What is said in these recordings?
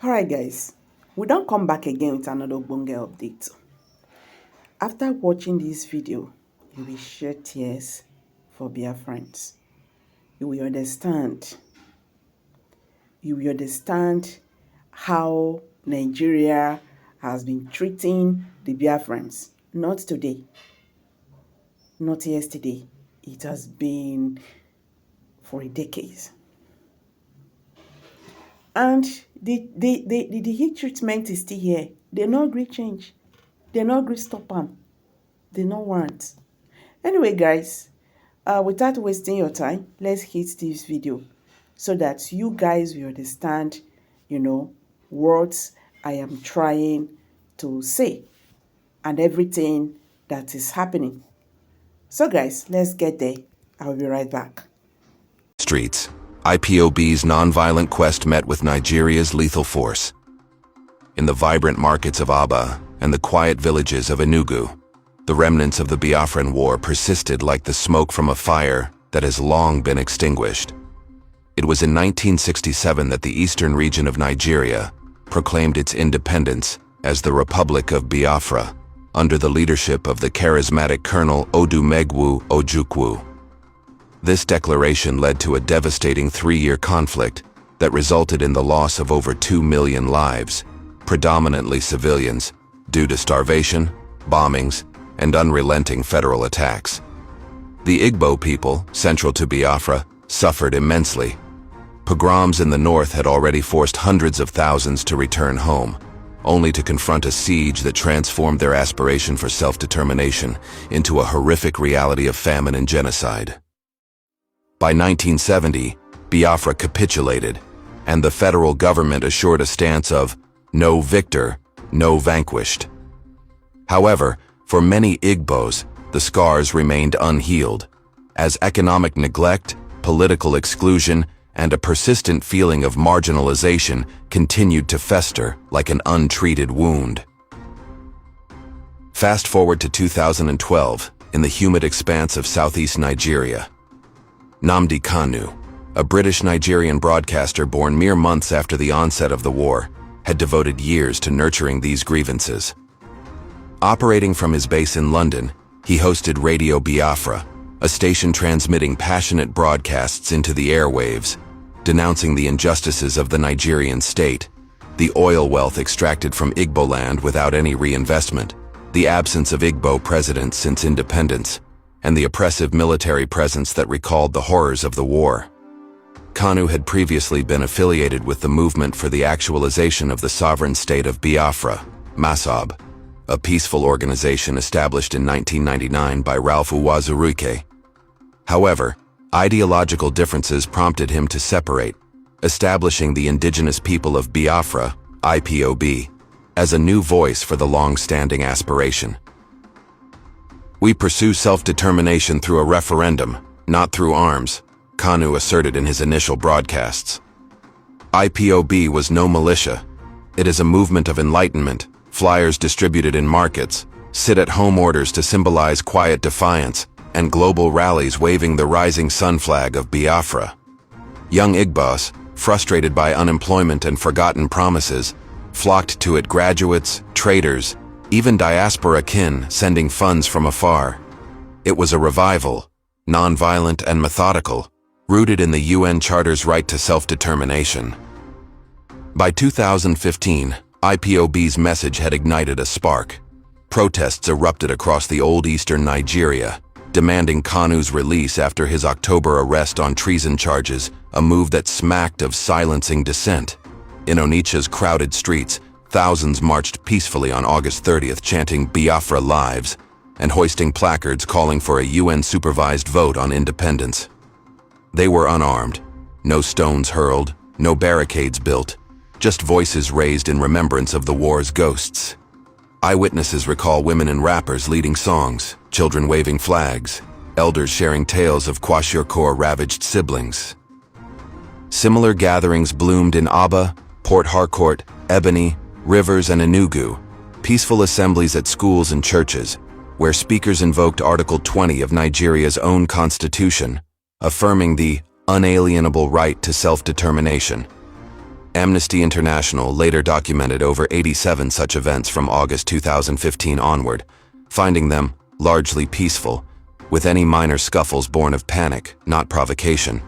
Alright guys, we don't come back again with another bonga update. After watching this video, you will shed tears for BIAFRANS. You will understand how Nigeria has been treating the BIAFRANS. Not today, not yesterday. It has been for a decade. And the heat treatment is still here. They no agree change. They no agree stop them. They no want. Anyway, guys, without wasting your time, let's hit this video so that you guys will understand, what I am trying to say and everything that is happening. So, guys, let's get there. I'll be right back. Streets. IPOB's nonviolent quest met with Nigeria's lethal force. In the vibrant markets of Aba and the quiet villages of Enugu, the remnants of the Biafran War persisted like the smoke from a fire that has long been extinguished. It was in 1967 that the eastern region of Nigeria proclaimed its independence as the Republic of Biafra, under the leadership of the charismatic Colonel Odumegwu Ojukwu. This declaration led to a devastating 3-year conflict that resulted in the loss of over 2 million lives, predominantly civilians, due to starvation, bombings, and unrelenting federal attacks. The Igbo people, central to Biafra, suffered immensely. Pogroms in the north had already forced hundreds of thousands to return home, only to confront a siege that transformed their aspiration for self-determination into a horrific reality of famine and genocide. By 1970, Biafra capitulated, and the federal government assured a stance of no victor, no vanquished. However, for many Igbos, the scars remained unhealed, as economic neglect, political exclusion, and a persistent feeling of marginalization continued to fester like an untreated wound. Fast forward to 2012, in the humid expanse of southeast Nigeria. Nnamdi Kanu, a British Nigerian broadcaster born mere months after the onset of the war, had devoted years to nurturing these grievances. Operating from his base in London, he hosted Radio Biafra, a station transmitting passionate broadcasts into the airwaves, denouncing the injustices of the Nigerian state, the oil wealth extracted from Igbo land without any reinvestment, the absence of Igbo presidents since independence, and the oppressive military presence that recalled the horrors of the war. Kanu had previously been affiliated with the Movement for the Actualization of the Sovereign State of Biafra, MASOB, a peaceful organization established in 1999 by Ralph Uwazuruike. However, ideological differences prompted him to separate, establishing the indigenous people of Biafra, IPOB, as a new voice for the long-standing aspiration. "We pursue self-determination through a referendum, not through arms," Kanu asserted in his initial broadcasts. IPOB was no militia. It is a movement of enlightenment, flyers distributed in markets, sit-at-home orders to symbolize quiet defiance, and global rallies waving the rising sun flag of Biafra. Young Igbos, frustrated by unemployment and forgotten promises, flocked to it, graduates, traders, even diaspora kin sending funds from afar. It was a revival, non-violent and methodical, rooted in the UN Charter's right to self-determination. By 2015, IPOB's message had ignited a spark. Protests erupted across the old eastern Nigeria, demanding Kanu's release after his October arrest on treason charges, a move that smacked of silencing dissent. In Onitsha's crowded streets, thousands marched peacefully on August 30th chanting Biafra lives and hoisting placards calling for a UN-supervised vote on independence. They were unarmed, no stones hurled, no barricades built, just voices raised in remembrance of the war's ghosts. Eyewitnesses recall women and rappers leading songs, children waving flags, elders sharing tales of Kwashiorkor-ravaged siblings. Similar gatherings bloomed in Aba, Port Harcourt, Ebony, Rivers, and Enugu, peaceful assemblies at schools and churches, where speakers invoked Article 20 of Nigeria's own constitution, affirming the unalienable right to self-determination. Amnesty International later documented over 87 such events from August 2015 onward, finding them largely peaceful, with any minor scuffles born of panic, not provocation.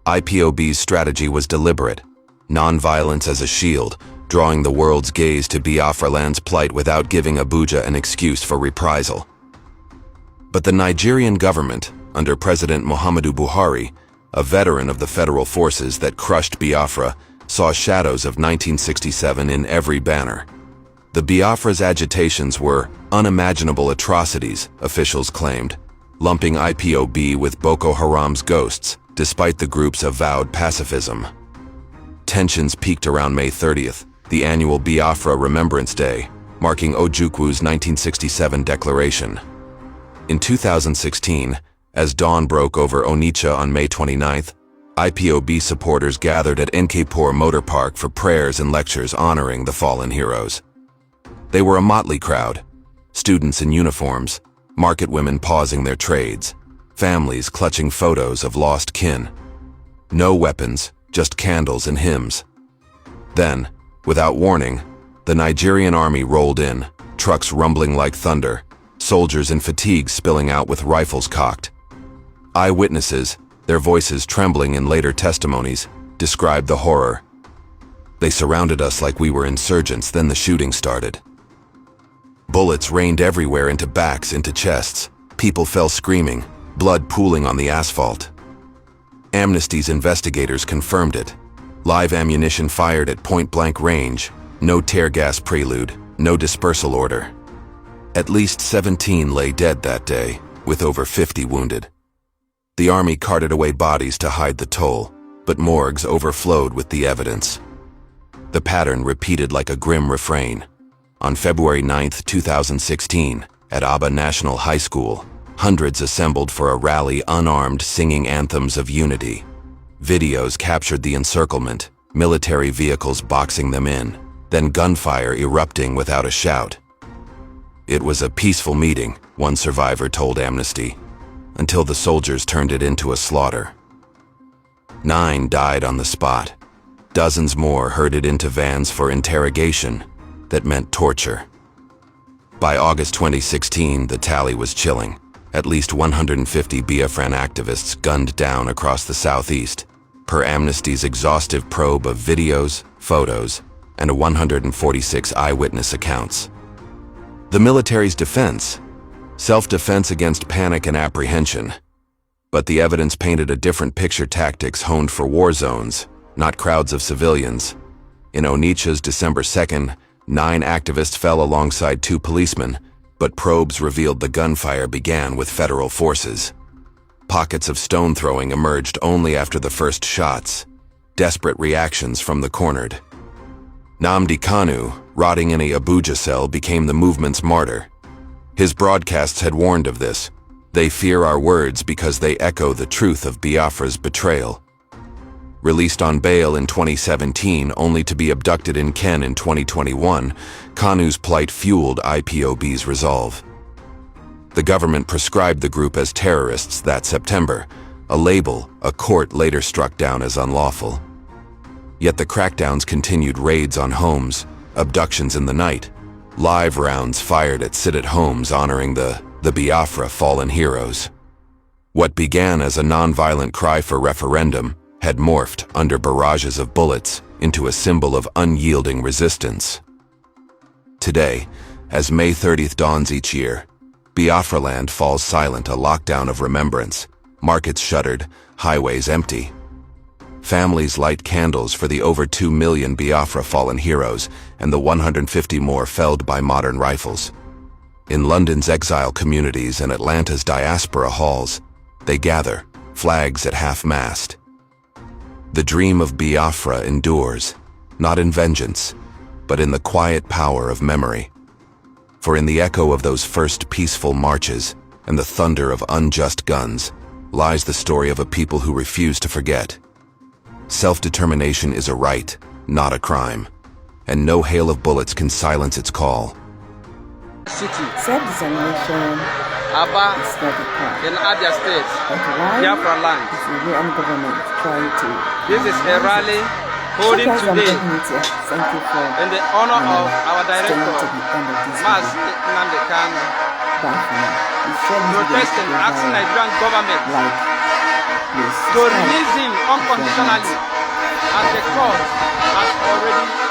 IPOB's strategy was deliberate, non-violence as a shield, drawing the world's gaze to Biafra land's plight without giving Abuja an excuse for reprisal. But the Nigerian government, under President Muhammadu Buhari, a veteran of the federal forces that crushed Biafra, saw shadows of 1967 in every banner. The Biafra's agitations were unimaginable atrocities, officials claimed, lumping IPOB with Boko Haram's ghosts, despite the group's avowed pacifism. Tensions peaked around May 30th, the annual Biafra Remembrance Day, marking Ojukwu's 1967 declaration. In 2016, as dawn broke over Onitsha on May 29th, IPOB supporters gathered at Nkepor Motor Park for prayers and lectures honoring the fallen heroes. They were a motley crowd, students in uniforms, market women pausing their trades, families clutching photos of lost kin. No weapons, just candles and hymns. Then, without warning, the Nigerian army rolled in, trucks rumbling like thunder, soldiers in fatigue spilling out with rifles cocked. Eyewitnesses, their voices trembling in later testimonies, described the horror. They surrounded us like we were insurgents, then the shooting started. Bullets rained everywhere, into backs, into chests. People fell screaming, blood pooling on the asphalt. Amnesty's investigators confirmed it. Live ammunition fired at point-blank range, no tear gas prelude, no dispersal order. At least 17 lay dead that day, with over 50 wounded. The army carted away bodies to hide the toll, but morgues overflowed with the evidence. The pattern repeated like a grim refrain. On February 9, 2016, at Aba National High School, hundreds assembled for a rally unarmed, singing anthems of unity. Videos captured the encirclement, military vehicles boxing them in, then gunfire erupting without a shout. It was a peaceful meeting, one survivor told Amnesty, until the soldiers turned it into a slaughter. 9 died on the spot. Dozens more herded into vans for interrogation that meant torture. By August 2016, the tally was chilling. At least 150 Biafran activists gunned down across the southeast, per Amnesty's exhaustive probe of videos, photos, and 146 eyewitness accounts. The military's defense: self-defense against panic and apprehension. But the evidence painted a different picture: tactics honed for war zones, not crowds of civilians. In Onitsha's December 2nd, 9 activists fell alongside 2 policemen, but probes revealed the gunfire began with federal forces. Pockets of stone throwing emerged only after the first shots. Desperate reactions from the cornered. Nnamdi Kanu, rotting in a Abuja cell, became the movement's martyr. His broadcasts had warned of this. They fear our words because they echo the truth of Biafra's betrayal. Released on bail in 2017, only to be abducted in Ken in 2021, Kanu's plight fueled IPOB's resolve. The government prescribed the group as terrorists that September, a label a court later struck down as unlawful. Yet the crackdowns continued: raids on homes, abductions in the night, live rounds fired at sit-at homes honoring the Biafra fallen heroes. What began as a non-violent cry for referendum had morphed, under barrages of bullets, into a symbol of unyielding resistance. Today, as May 30th dawns each year, Biafra land falls silent, a lockdown of remembrance. Markets shuttered, highways empty. Families light candles for the over 2 million Biafra fallen heroes and the 150 more felled by modern rifles. In London's exile communities and Atlanta's diaspora halls, they gather, flags at half-mast. The dream of Biafra endures, not in vengeance, but in the quiet power of memory. For in the echo of those first peaceful marches and the thunder of unjust guns lies the story of a people who refuse to forget. Self-determination is a right, not a crime, and no hail of bullets can silence its call. Self-determination Aba is not a crime. in Abia State, But why Biafra land. is the UN government trying to... This is a rally holding guys, I'm today definitely thank you for in the honor of our staying director, to the end of this Mas video. Nnamdi Kanu, Bye for now. You share this video protesting, with asking your Nigerian government like, yes, to release him unconditionally as the court has already